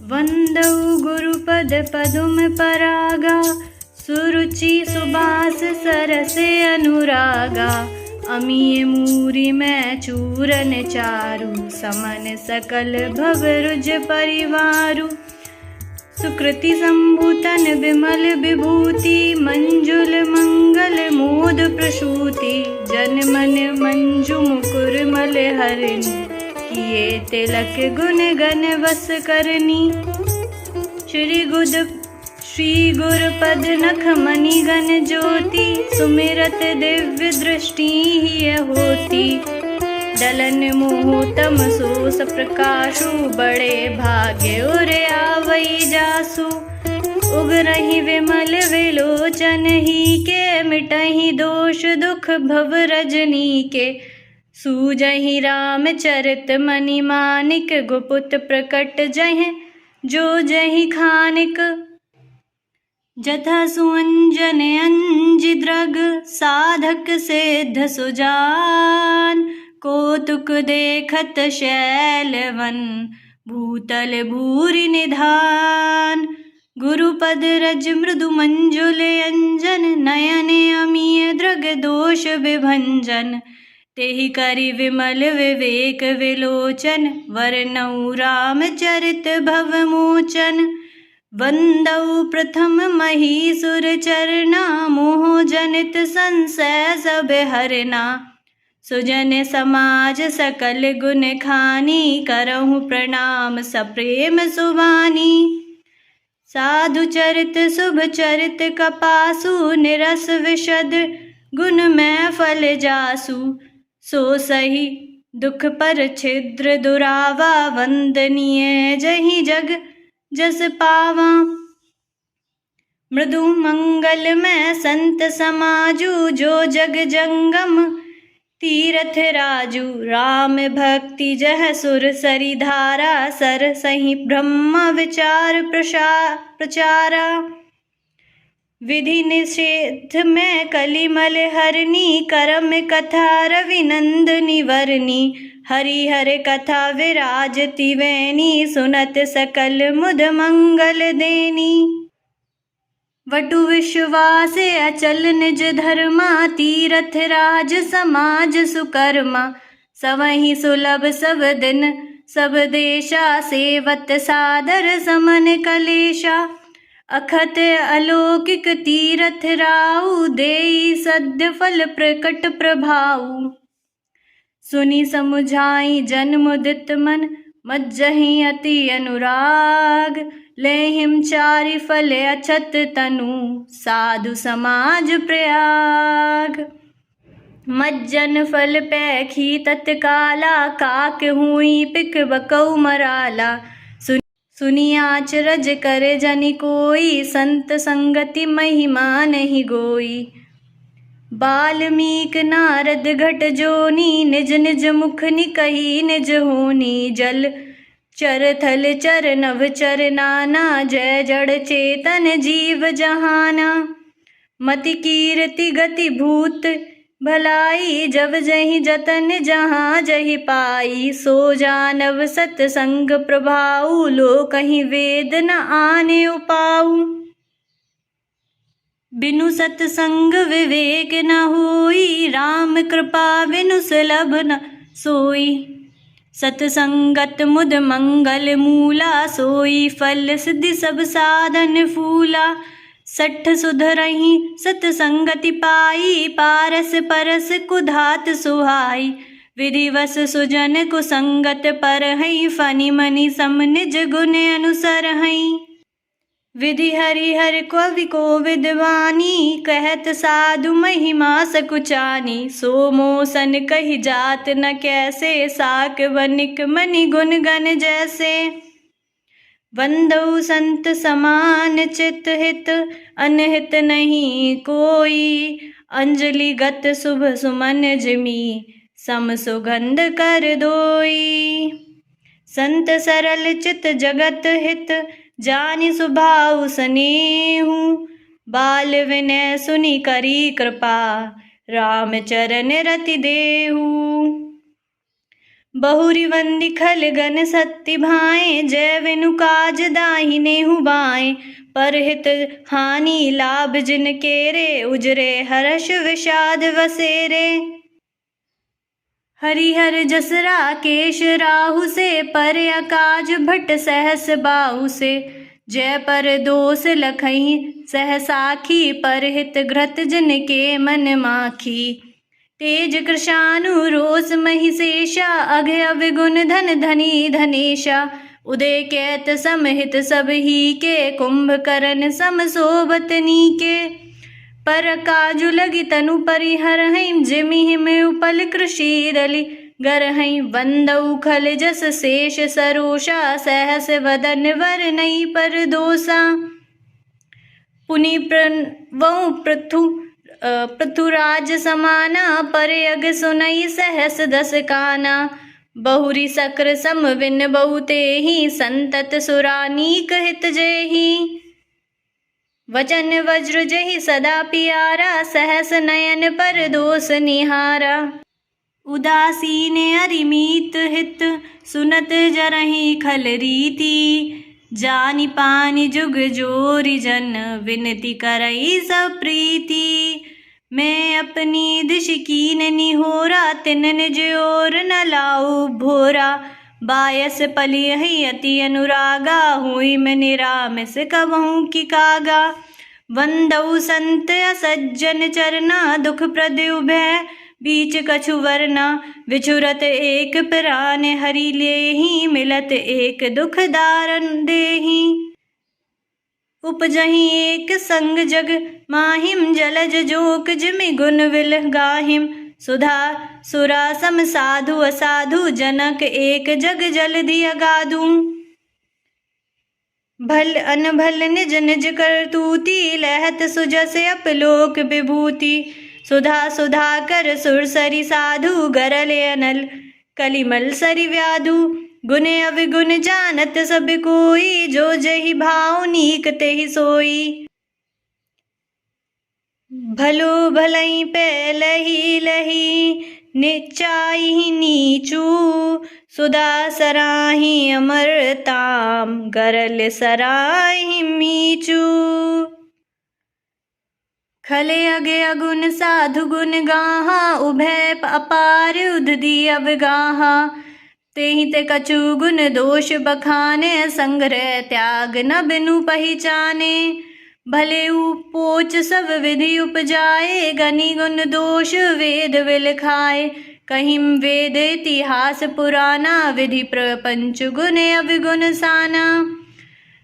वंदौ गुरुपद पदुम परागा, सुरुचि सुबास सरसे अनुरागा। अमीय मूरि मैं चूरन चारु, समन सकल भवरुज परिवारु। सुकृति संभूतन विमल विभूति, मंजुल मंगल मोद प्रसूति। जन मन मंजु मुकुर मल हरनी, किए तिलक गुण गण वस करनी। श्री गुरुपद नख मणि गण ज्योति, सुमिरत दिव्य दृष्टि ही होती। डलन मोह तम सो सप्रकाशु, बड़े भाग्य उर आवई जासु। उगरहि विमल विलोचन ही के, मिटहि दोष दुख भव रजनी के। सूजहि रामचरित मणि मानिक, गुपुत प्रकट जह जो जहि खानिक। जथा सुअंजन अंजि द्रग, साधक सिद्ध सुजान। कौतुक देखत शैलवन, भूतल भूरि निधान। गुरुपद रज मृदु मंजुल अंजन, नयन अमीय दृग दोष विभंजन। तेहि करि विमल विवेक विलोचन, वरनउ रामचरित भव मोचन। वंदौ प्रथम महीसुर चरना, मोह जनित संशय सब हरना। सुजन समाज सकल गुण खानी, करहु प्रणाम सप्रेम सुवानी। साधु चरित शुभ चरित कपासु, निरस विशद गुण मैं फल जासु। सो सही दुख पर छिद्र दुरावा, वंदनीय जहि जग जस पावा। मृदु मंगल में संत समाजु, जो जग जंगम तीरथ राजू। राम भक्ति जह सुर सरी धारा, सर सही ब्रह्म विचार प्रचारा। विधि निषेध में कलिमल हरनी, करम कथा रविनंदनी वरनी। हरिहर कथा विराजति वैनी, सुनत सकल मुद मंगल देनी। वटु विश्वास अचल निज धर्मा, तीरथ राज समाज सुकर्मा। सवहि सुलभ सब दिन सब देशा, सेवत सादर समन कलेशा। अखत अलौकिक तीरथ राउ, देई सद्य फल प्रकट प्रभाऊ। सुनि समुझाई जन मुदित मन, मज्जहि अति अनुराग। लेहिम चारि फल अछत तनु, साधु समाज प्रयाग। मज्जन फल पैखी तत्काला, काक हुई पिक बकौ मराला। सुनी आचरज करे जनि कोई, संत संगति महिमा नहीं गोई। बाल्मीक नारद घट जोनी, निज निज मुख निकही निज होनी। जल चर थल चर नभ चर नाना, जय जड़ चेतन जीव जहाना। मति कीर्ति गति भूत भलाई, जब जहि जतन जहाँ जहि पाई। सो जानव सतसंग प्रभाऊ, लो कहीं वेद न आने उपाऊ। बिनु सतसंग विवेक न होई, राम कृपा बिनु सुलभ न सोई। सतसंगत मुद मंगल मूला, सोई फल सिद्धि सब साधन फूला। सठ सुधरहि सतसंगति पाई, पारस परस कुधात सुहाई। विधिवस सुजन कुसंगत पर हई, फनि मनि सम निज गुण अनुसर हई। विधि हरिहर कवि को विद्वानी, कहत साधु महिमा सकुचानी। सो मोसन कही जात न कैसे, साक वनिक मनि गुण गण जैसे। वंदौ संत समान चित हित, अनहित नहीं कोई। अंजलि गत शुभ सुमन जिमी, सम सुगंध कर दोई। संत सरल चित जगत हित, जानि सुभाव स्नेहु। बाल विनय सुनि करी कृपा, राम चरण रति देहु। बहुरी वंदि खल गन सत्ति भाए, जय विनु काज दाहिने हुबाए। परहित हानि लाभ जिन केरे, उजरे हर्ष विषाद वसेरे। हरिहर जस राकेश राहु से, पर अकाज भट सहस बाहु से। जय पर दोष लखई सहसाखी, परहित घृत जिन के मन माखी। तेज कृशानु रोष महिषेशा, अघ अविगुण धन धनी धनेशा। उदय कैत समहित सब ही के, कुंभकर्ण सम सोबत नीके। पर काजु लगी तनु परिहर हैं, जिमि हिम उपल कृषि दलि गर हैं। वंदउ खल जस शेष सरोषा, सहस वदन वर नई पर दोषा। पुनि प्रणवउ पृथुराज समाना, पर अग सुनई सहस दस काना। बहुरी सक्र सम विन बहुते ही, संतत सुरानीक हित जेहि। वचन वज्र जहि सदा पियारा, सहस नयन पर दोष निहारा। उदासीन अरिमीत हित, सुनत जरहि खल रीति। जानि पानि जुग जोरि जन, विनती करई सब प्रीति। मैं अपनी दिश कीन निहोरा, तिन निज ओर न लाऊ भोरा। बायस पलियहि अति अनुरागा, हुई मैं निरामिस कबहूँ की कागा। वंदउ संत असज्जन चरना, दुख प्रद उभय बीच कछु वरना। विछुरत एक प्राण हरि लेहि, मिलत एक दुख दारन देहि। उपजहि एक संग जग माहिम, जलज जोक जिमि गुण विल गाहिम। सुधा सुरा सम साधु असाधु, जनक एक जग जलधि अगाधु। भल अनभल निज निज करतूति, लहत सुजस अपलोक विभूति। सुधा सुधा कर सुरसरि साधु, गरले अनल कलिमल सरि व्याधु। गुण अविगुण जानत सब कोई, जो जहि भाव नीक तेहि सोई। भलो भलई पे लही लही, नीचाई नीचू। सुधा सराहि अमरताम, गरल सराहि मीचू। खले अगे अगुण साधु गुण गाहा, उभय अपार उदधि अवगाहा। तेहि ते कछु गुण दोष बखाने, संग्रह त्याग न बिनु पहिचाने। भले उपोच सब विधि उपजाए, गनि गुण दोष वेद विल खाए। कहिम वेद इतिहास पुराना, विधि प्रपंच गुण अविगुण साना।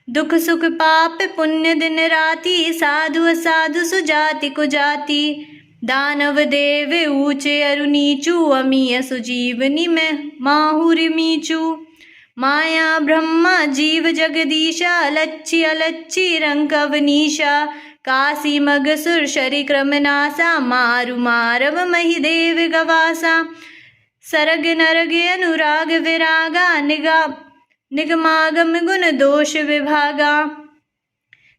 दुख सुख पाप पुण्य दिन राति, साधु असाधु सुजाति कुजाति। दानव देव ऊंचे अरु नीचू, अमीय सुजीवनी में माहुर मीचू। माया ब्रह्मा जीव जगदीशा, लच्छी अलच्छी रंक अवनीशा। काशी मगसुर शरि क्रमनासा, मारु मारव मही देव गवासा। सरग नरग अनुराग विरागा, निगमागम गुण दोष विभागा।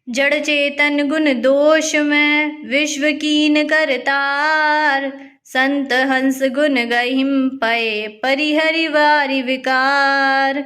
जड़ चेतन गुण दोष में, विश्व कीन करतार। संत हंस गुण गहिम पय, परिहरि वारि विकार।